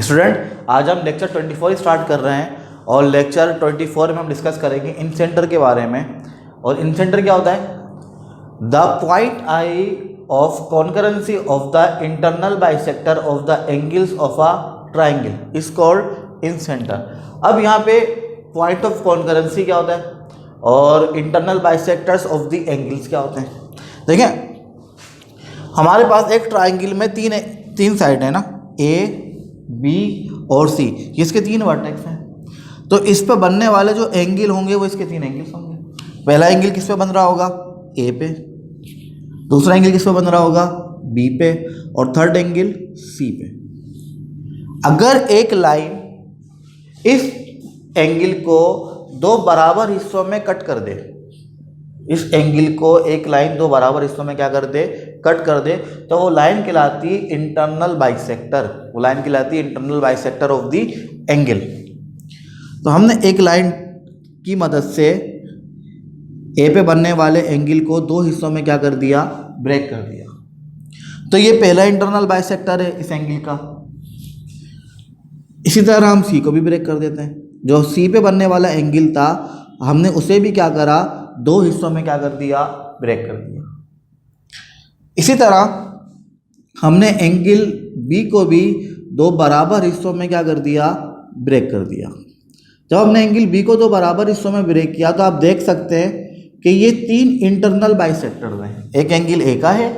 Student आज हम lecture 24 start कर रहे हैं और लेक्चर 24 में हम डिस्कस करेंगे इन सेंटर के बारे में। और इन सेंटर क्या होता है? The point I of concurrency of the internal bisector of the angles of a triangle is called in centre. अब यहाँ पे पॉइंट ऑफ कॉन्करेंसी क्या होता है और internal bisectors of the angles क्या होते हैं। देखिए हमारे पास एक ट्राइंगल में तीन साइड है ना, ए बी और सी, इसके तीन वर्टेक्स हैं। तो इस पे बनने वाले जो एंगल होंगे वो इसके तीन एंगल्स होंगे। पहला एंगल किस पे बन रहा होगा? ए पे। दूसरा एंगल किस पे बन रहा होगा? बी पे। और थर्ड एंगल सी पे। अगर एक लाइन इस एंगल को दो बराबर हिस्सों में कट कर दे, इस एंगल को एक लाइन दो बराबर हिस्सों में क्या कर दे? कट कर दे, तो वो लाइन कहलाती है इंटरनल बाइसेक्टर। वो लाइन कहलाती है internal bisector of the angle. तो हमने एक लाइन की मदद से ए पे बनने वाले एंगल को दो हिस्सों में क्या कर दिया? ब्रेक कर दिया। तो ये पहला इंटरनल बाइसेक्टर है इस एंगल का। इसी तरह हम सी को भी ब्रेक कर देते हैं। जो सी पे बनने वाला एंगल था हमने उसे भी क्या करा? दो हिस्सों में क्या कर दिया? ब्रेक कर दिया। इसी तरह हमने एंगल बी को भी दो बराबर हिस्सों में क्या कर दिया? ब्रेक कर दिया। जब हमने एंगल बी को दो बराबर हिस्सों में ब्रेक किया तो आप देख सकते हैं कि ये तीन इंटरनल बाइसेक्टर हैं। एक एंगल ए का है,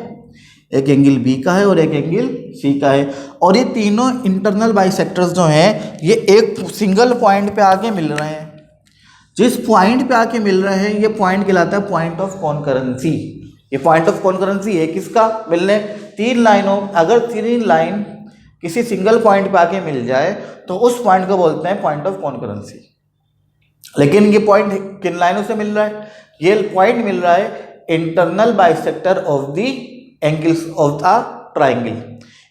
एक एंगल बी का है और एक एंगल सी का है। और ये तीनों इंटरनल बाइसेक्टर्स जो हैं ये एक सिंगल पॉइंट पे आके मिल रहे हैं। जिस पॉइंट पे आके मिल रहे हैं ये पॉइंट कहलाता है पॉइंट ऑफ कॉन्करेंसी। ये पॉइंट ऑफ कॉन्करेंसी है किसका? मिलने तीन लाइनों, अगर तीन लाइन किसी सिंगल पॉइंट पे आके मिल जाए तो उस पॉइंट को बोलते हैं पॉइंट ऑफ कॉन्करेंसी। लेकिन ये पॉइंट किन लाइनों से मिल रहा है? ये पॉइंट मिल रहा है internal bisector of the angles of the triangle.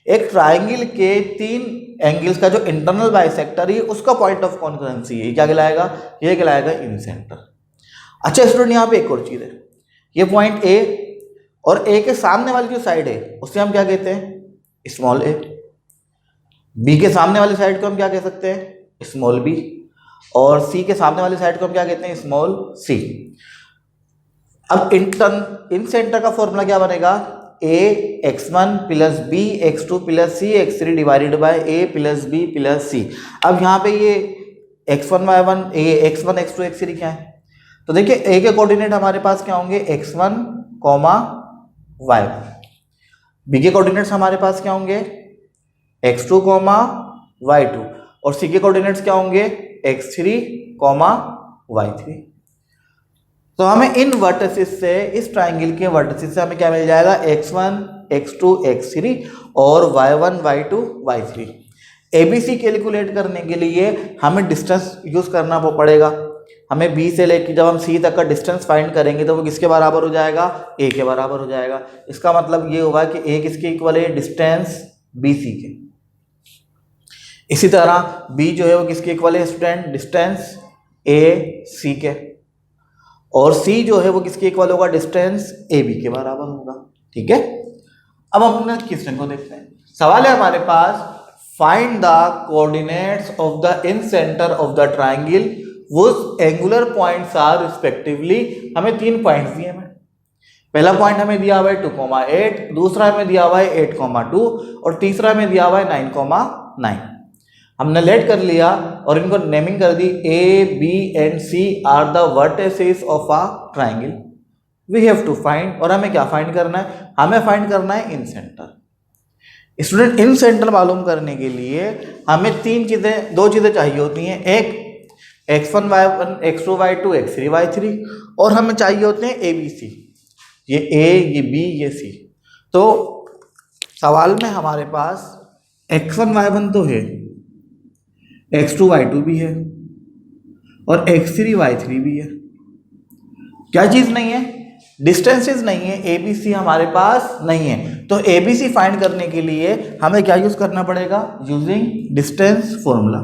एक ट्राइंगल के तीन एंगल्स का जो इंटरनल बाइसेक्टर है उसका पॉइंट ऑफ कॉन्करेंसी है। क्या कहलाएगा? ये कहलाएगा इन सेंटर। अच्छा स्टूडेंट, यहाँ पे एक और चीज़ है। ये पॉइंट ए और ए के सामने वाली जो साइड है उसे हम क्या कहते हैं? स्मॉल ए। बी के सामने वाली साइड को हम क्या कह सकते हैं? Small B. और सी के सामने वाली साइड को हम क्या कहते हैं? Small c. अब इन सेंटर का फॉर्मूला क्या बनेगा? A x1 plus b x2 plus c x3 divided by a plus b plus c. अब यहाँ पे ये x1 y1 x1 x2 x3 क्या है? तो देखिए ए के कोऑर्डिनेट हमारे पास क्या होंगे? x1 y1। बी के कोऑर्डिनेट्स हमारे पास क्या होंगे? x2 y2। और सी के कोऑर्डिनेट्स क्या होंगे? x3 y3। तो हमें इन वर्टिसेस से, इस ट्राइंगल के वर्टिसेस से हमें क्या मिल जाएगा? x1 x2 x3 और y1 y2 y3। ABC calculate करने के लिए हमें डिस्टेंस यूज करना पड़ेगा। हमें B से लेकर जब हम C तक का डिस्टेंस फाइंड करेंगे तो वो किसके बराबर हो जाएगा? A के बराबर हो जाएगा। इसका मतलब ये हुआ कि A किसके इक्वल है? डिस्टेंस BC के। इसी तरह B जो है वो किसके इक्वल है स्टूडेंट? डिस्टेंस AC के। और C जो है वो किसके इक्वल होगा? डिस्टेंस AB के बराबर होगा। ठीक है, अब हम अपने क्वेश्चन को देखते हैं। सवाल है हमारे पास, find the coordinates of the incentre of the triangle which angular points are respectively. हमें तीन पॉइंट्स दिए हैं। पहला पॉइंट हमें दिया हुआ है 2,8, दूसरा हमें दिया हुआ है 8,2 और तीसरा हमें दिया हुआ है 9,9। हमने लेट कर लिया और इनको नेमिंग कर दी। A B and C are the vertices of a triangle. We have to find, और हमें क्या फाइंड करना है? हमें फाइंड करना है इन सेंटर। स्टूडेंट इन सेंटर मालूम करने के लिए हमें दो चीजें चाहिए होती हैं। एक x1 y1 x2 y2 x3 y3 और हमें चाहिए होते हैं ABC। ये A, ये B, ये C। तो सवाल में हमारे पास x1 y1 तो है, x2 y2 भी है और x3 y3 भी है। क्या चीज नहीं है? डिस्टेंसेस नहीं है। ABC हमारे पास नहीं है। तो ABC फाइंड करने के लिए हमें क्या यूज करना पड़ेगा? Using distance formula.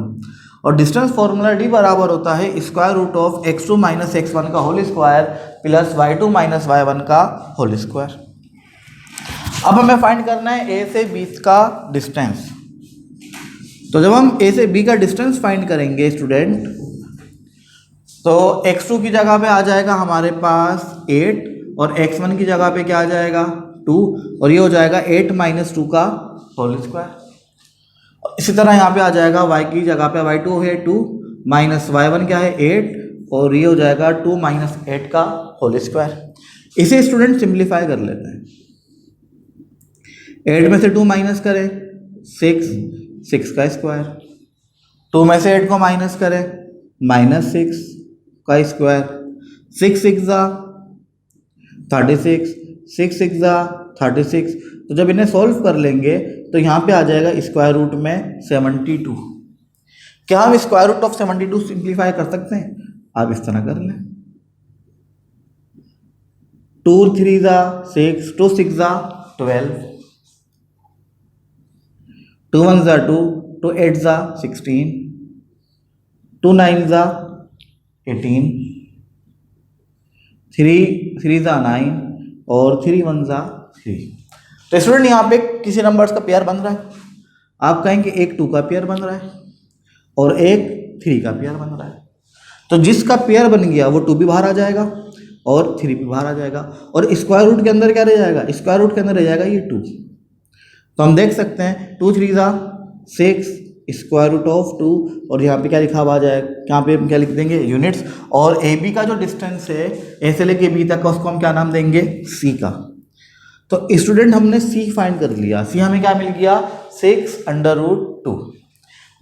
और डिस्टेंस फॉर्मूला D बराबर होता है square root of x2 minus x1 का whole square plus y2 minus y1 का होल स्क्वायर। अब हमें फाइंड करना है A से B का डिस्टेंस। तो जब हम ए से बी का डिस्टेंस फाइंड करेंगे स्टूडेंट, तो x2 की जगह पे आ जाएगा हमारे पास 8 और x1 की जगह पे क्या आ जाएगा 2, और ये हो जाएगा 8 - 2 का होल स्क्वायर। इसी तरह यहाँ पे आ जाएगा y की जगह पे y2 है 2 माइनस y1 क्या है 8, और ये हो जाएगा 2 - 8 का होल स्क्वायर। इसे स्टूडेंट सिंप्लीफाई कर लेते हैं। 8 में से 2 माइनस करें 6, 6 का स्क्वायर, 2 में से 8 को माइनस करें -6 का स्क्वायर, 6 6 जा 36, 6 6 जा 36। तो जब इन्हें सॉल्व कर लेंगे तो यहाँ पे आ जाएगा स्क्वायर रूट में 72। क्या हम स्क्वायर रूट ऑफ 72 सिंप्लीफाई कर सकते हैं? आप इस तरह कर लें, 2 3 जा 6, 2 6 जा 12, 2 1 जा 2, 2 8 जा 16, 2 9 जा 18, 3 3 जा 9 और 3 1 जा 3। तो स्टूडेंट यहाँ पे किसी नंबर्स का पेयर बन रहा है। आप कहेंगे एक 2 का पेयर बन रहा है और एक 3 का पेयर बन रहा है। तो जिसका पेयर बन गया वो 2 भी बाहर आ जाएगा और 3 भी बाहर आ जाएगा, और स्क्वायर रूट के अंदर क्या रह जाएगा? स्क्वायर रूट के अंदर रह जाएगा ये 2। तो हम देख सकते हैं 2 3 जा 6 स्क्वायर रूट ऑफ 2, और यहाँ पे क्या लिखा हुआ आ जाएगा, यहाँ पे हम क्या लिख देंगे यूनिट्स, और ए बी का जो डिस्टेंस है ए से लेके बी तक का उसको हम क्या नाम देंगे सी का। तो स्टूडेंट हमने सी फाइंड कर लिया, सी हमें क्या मिल गया 6√2।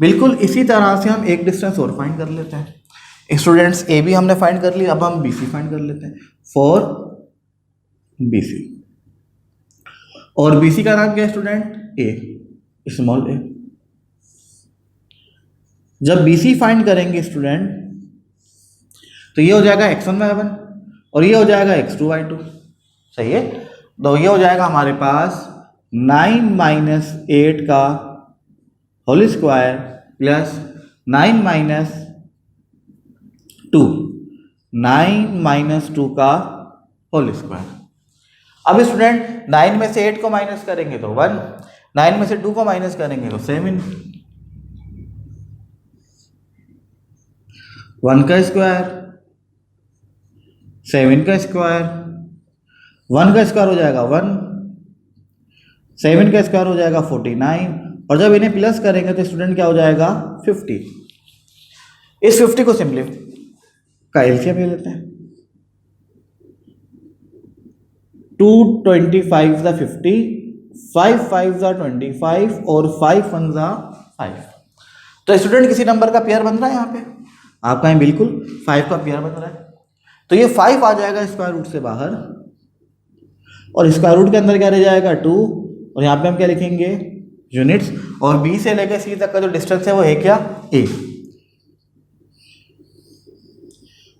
बिल्कुल इसी तरह से हम एक डिस्टेंस और फाइंड कर लेते हैं। स्टूडेंट्स ए बी हमने फाइंड कर लिया, अब हम बी सी फाइंड कर लेते हैं फॉर बी सी। और बी सी का नाम क्या है स्टूडेंट? ए, स्मॉल ए। जब बी सी फाइंड करेंगे स्टूडेंट तो ये हो जाएगा x1 y1 और ये हो जाएगा x2 y2, सही है। तो ये हो जाएगा हमारे पास 9 - 8 का होल स्क्वायर प्लस 9 - 2, 9 - 2 का होल स्क्वायर। अब स्टूडेंट 9 में से 8 को माइनस करेंगे तो 1, 9 में से 2 को माइनस करेंगे तो 7, 1 का स्क्वायर 7 का स्क्वायर, 1 का स्क्वायर हो जाएगा 1, 7 का स्क्वायर हो जाएगा 49, और जब इन्हें प्लस करेंगे तो स्टूडेंट क्या हो जाएगा 50। इस 50 को सिंपलीफाई का एलसीएम ले लेते हैं, 2 25 ज़ा 50, 5 5 ज़ा 25 और 5 1 ज़ा 5। तो स्टूडेंट किसी नंबर का पेयर बन रहा है यहाँ पे, आप कहें बिल्कुल 5 का पेयर बन रहा है। तो ये 5 आ जाएगा स्क्वायर रूट से बाहर, और स्क्वायर रूट के अंदर क्या रह जाएगा 2, और यहाँ पे हम क्या लिखेंगे यूनिट्स, और बी से लेकर सी तक का जो डिस्टेंस है वो है क्या ए।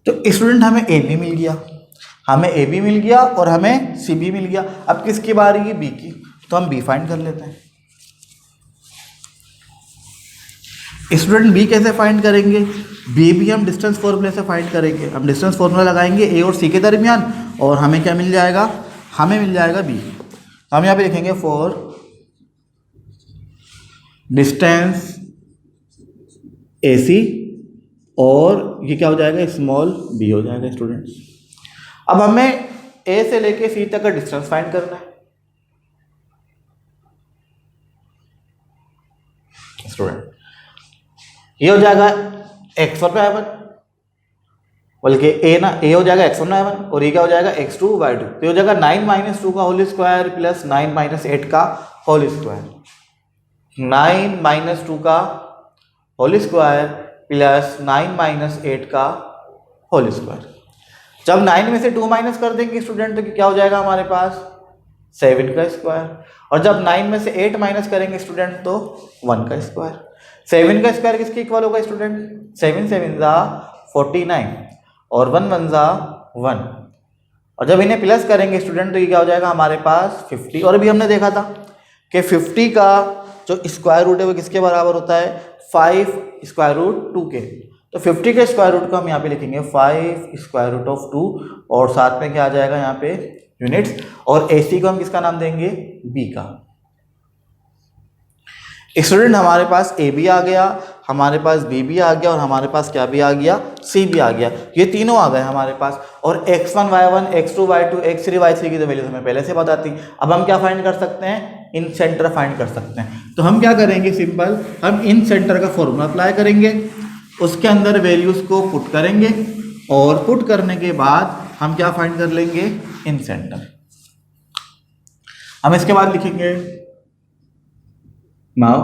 तो स्टूडेंट हमें ए भी मिल गया, हमें ए बी मिल गया और हमें सी बी मिल गया। अब किसकी बारी है? बी की। तो हम बी फाइंड कर लेते हैं। स्टूडेंट बी कैसे फाइंड करेंगे? बी भी हम डिस्टेंस फॉर्मूले से फाइंड करेंगे। हम डिस्टेंस फॉर्मूला लगाएंगे ए और सी के दरमियान, और हमें क्या मिल जाएगा? हमें मिल जाएगा बी। हम यहाँ पे लिखेंगे फॉर डिस्टेंस ए सी, और ये क्या हो जाएगा स्मॉल बी हो जाएगा स्टूडेंट। अब हमें ए से लेके सी तक का डिस्टेंस फाइंड करना है स्टूडेंट। ये हो जाएगा x1 y1, बल्कि ए हो जाएगा x1 y1, और ये क्या हो जाएगा x2 y2। तो ये हो जाएगा 9 - 2 का होल स्क्वायर प्लस 9 - 8 का होल स्क्वायर, 9 - 2 का होल स्क्वायर प्लस 9 - 8 का होल स्क्वायर। जब 9 में से 2 माइनस कर देंगे स्टूडेंट तो क्या हो जाएगा हमारे पास 7 का स्क्वायर, और जब 9 में से 8 माइनस करेंगे स्टूडेंट तो 1 का स्क्वायर। 7 का स्क्वायर किसके इक्वल होगा स्टूडेंट? 7 7 ज़ा 49 और 1 1 ज़ा 1, और जब इन्हें प्लस करेंगे स्टूडेंट तो ये क्या हो जाएगा हमारे पास 50। और अभी हमने देखा था कि 50 का जो स्क्वायर रूट है वो किसके बराबर होता है? 5 स्क्वायर रूट 2 के। तो 50 के स्क्वायर रूट को हम यहाँ पे लिखेंगे 5 स्क्वायर रूट ऑफ 2, और साथ में क्या आ जाएगा यहाँ पे यूनिट्स, और AC को हम किसका नाम देंगे? B का। स्टूडेंट हमारे पास ए भी आ गया, हमारे पास बी भी आ गया और हमारे पास क्या भी आ गया, सी भी आ गया। ये तीनों आ गए हमारे पास। और x1 y1 x2 y2 x3 y3 की तो वैल्यू हमें पहले से पता थी। अब हम क्या फाइंड कर सकते हैं, इन सेंटर फाइंड कर सकते हैं। तो हम क्या करेंगे, सिंपल हम इन सेंटर का फॉर्मूला अप्लाई करेंगे, उसके अंदर वैल्यूज को पुट करेंगे और पुट करने के बाद हम क्या फाइंड कर लेंगे, इन सेंटर। हम इसके बाद लिखेंगे, now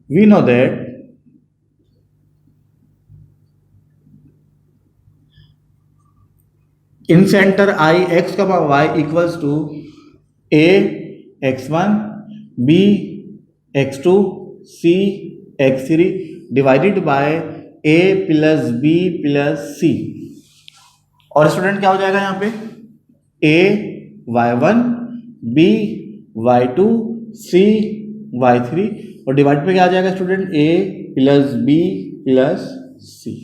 we know that incentre I x का y equals to a x1 b x2 c x3 divided by a plus b plus c। और स्टूडेंट क्या हो जाएगा यहाँ पे, a y1 b y2 c y3 और divide पे क्या आ जाएगा student, a plus b plus c।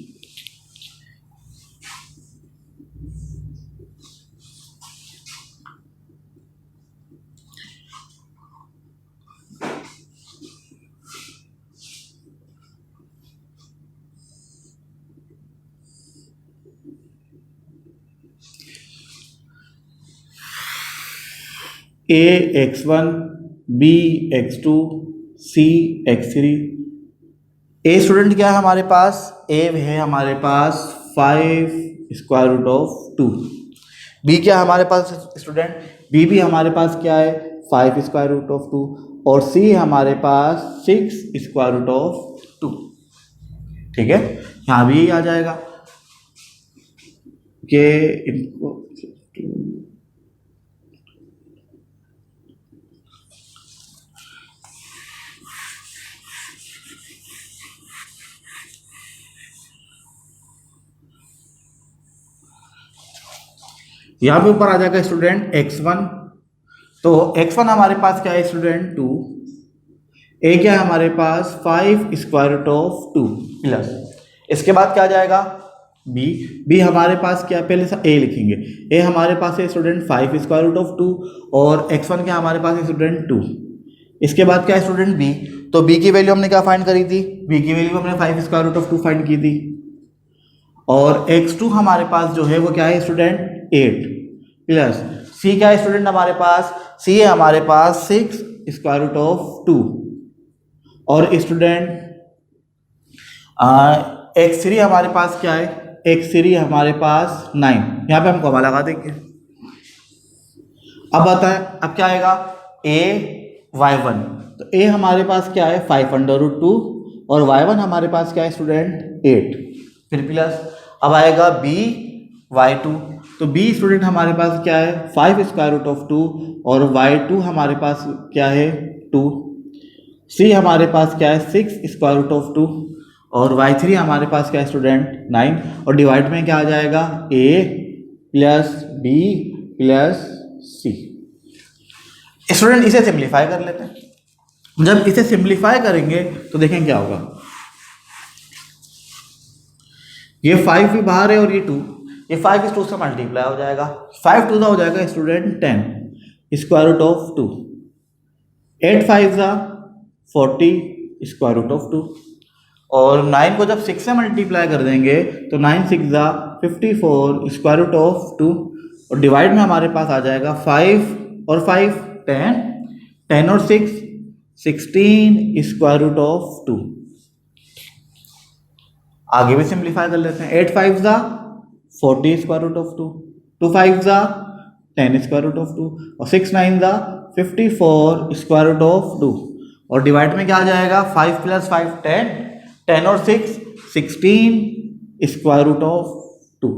a x1 b x2 c x3। a student क्या है हमारे पास, a है हमारे पास 5 स्क्वायर रूट ऑफ 2। b क्या है हमारे पास स्टूडेंट, b भी हमारे पास क्या है 5 स्क्वायर रूट ऑफ 2 और c हमारे पास 6 स्क्वायर रूट ऑफ 2। ठीक है, यहाँ भी यही आ जाएगा कि इनको यहाँ पे ऊपर आ जाएगा स्टूडेंट x1। तो x1 हमारे पास क्या है स्टूडेंट 2, a क्या है हमारे पास 5 स्क्वायर रूट ऑफ 2 प्लस, इसके बाद क्या आ जाएगा b हमारे पास क्या, पहले a लिखेंगे, a हमारे पास है स्टूडेंट 5 स्क्वायर रूट ऑफ 2 और x1 क्या हमारे पास है स्टूडेंट 2। इसके बाद क्या है स्टूडेंट b, तो b की वैल्यू हमने क्या फाइंड करी थी, b की वैल्यू हमने 5 स्क्वायर रूट ऑफ 2 फाइंड की थी। और x2 हमारे पास जो है वो क्या है स्टूडेंट 8 प्लस c क्या है स्टूडेंट हमारे पास, c है हमारे पास 6 स्क्वायर रूट ऑफ 2 और स्टूडेंट x3 हमारे पास क्या है, x3 हमारे पास 9। यहाँ पे हम कॉमा लगा देंगे। अब आता है, अब क्या आएगा a y1, तो a हमारे पास क्या है 5 अंडर रूट 2 और y1 हमारे पास क्या है स्टूडेंट 8, फिर प्लस अब आएगा b y2, तो b स्टूडेंट हमारे पास क्या है 5 स्क्वायर रूट ऑफ 2 और y2 हमारे पास क्या है 2, c हमारे पास क्या है 6 स्क्वायर रूट ऑफ 2 और y3 हमारे पास क्या है स्टूडेंट 9 और डिवाइड में क्या आ जाएगा a plus b plus c। Student इसे सिंप्लीफाई कर लेते हैं। जब इसे सिंप्लीफाई करेंगे तो देखें क्या होगा, ये 5 भी बाहर है और ये 2, ये 5 इस 2 से मल्टीप्लाई हो जाएगा, 5 2 हो जाएगा student 10 square root of 2, 8 5 40 square root of 2 और 9 को जब 6 से मल्टीप्लाई कर देंगे तो 9 6 54 स्क्वायर रूट ऑफ 2 और डिवाइड में हमारे पास आ जाएगा 5 और 5 10, 10 और 6 16 स्क्वायर रूट ऑफ 2। आगे भी सिंप्लीफाई कर लेते हैं, 8 5 40 square root of 2, 2 5 10 square root of 2 और 6 9 54 स्क्वायर रूट ऑफ 2 और डिवाइड में क्या आ जाएगा 5 प्लस 5 10, 10 और 6 16 स्क्वायर रूट ऑफ 2।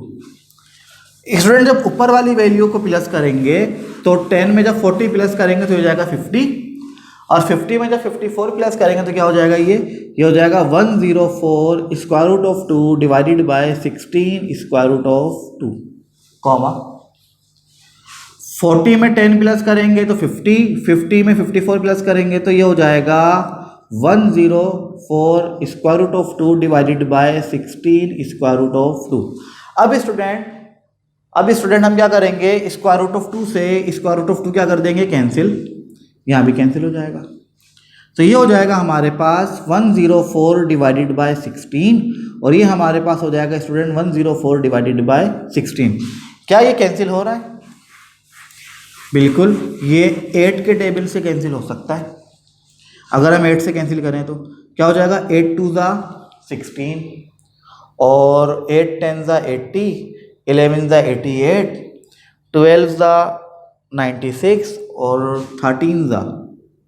स्टूडेंट जब ऊपर वाली वैल्यू को प्लस करेंगे तो 10 में जब 40 प्लस करेंगे तो हो जाएगा 50 और 50 में जब 54 प्लस करेंगे तो क्या हो जाएगा, ये हो जाएगा 104 square root of 2 divided by 16 square root of 2 comma 40 में 10 प्लस करेंगे तो 50, 50 में 54 प्लस करेंगे तो ये हो जाएगा 104 square root of 2 divided by 16 square root of 2। अब स्टूडेंट हम क्या करेंगे, स्क्वायर रूट ऑफ 2 से स्क्वायर रूट ऑफ 2 क्या कर देंगे कैंसिल, यहाँ भी कैंसिल हो जाएगा। तो ये हो जाएगा हमारे पास 104 डिवाइडेड बाय 16 और ये हमारे पास हो जाएगा स्टूडेंट 104 डिवाइडेड बाय 16। क्या ये कैंसिल हो रहा है? बिल्कुल, ये 8 के टेबल से कैंसिल हो सकता है। अगर हम 8 से कैंसिल करें तो क्या हो जाएगा, 8 2 ज़ा 16 और 8 10 ज़ा 80, 11 ज़ा 88, 12 ज़ा 96 और 13 ज़ा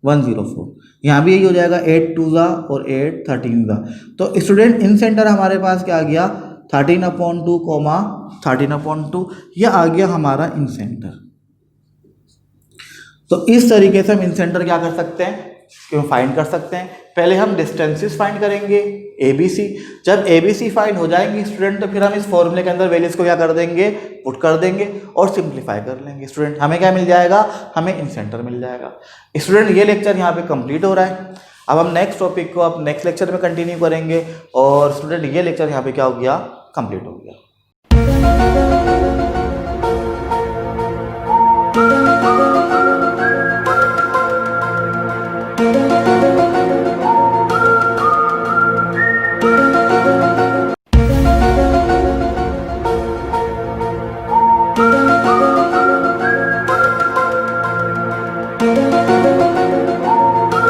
104। यहाँ भी यही हो जाएगा 8 2 ज़ा और 8 13 ज़ा। तो स्टूडेंट इन सेंटर हमारे पास क्या आ गया, 13/2 कॉमा 13/2, यह आ गया हमारा इन सेंटर। तो इस तरीके से हम इन सेंटर क्या कर सकते हैं, क्यों फाइंड कर सकते हैं। पहले हम डिस्टेंसेस फाइंड करेंगे ABC। जब ABC फाइंड हो जाएंगे स्टूडेंट तो फिर हम इस फॉर्मूले के अंदर वैल्यूज को क्या कर देंगे, पुट कर देंगे और सिंप्लीफाई कर लेंगे स्टूडेंट। हमें क्या मिल जाएगा, हमें इन सेंटर मिल जाएगा। स्टूडेंट ये लेक्चर यहाँ पे कंप्लीट हो रहा है। अब हम नेक्स्ट टॉपिक को अब नेक्स्ट लेक्चर में कंटिन्यू करेंगे और स्टूडेंट ये लेक्चर यहाँ पे क्या हो गया, कंप्लीट हो गया।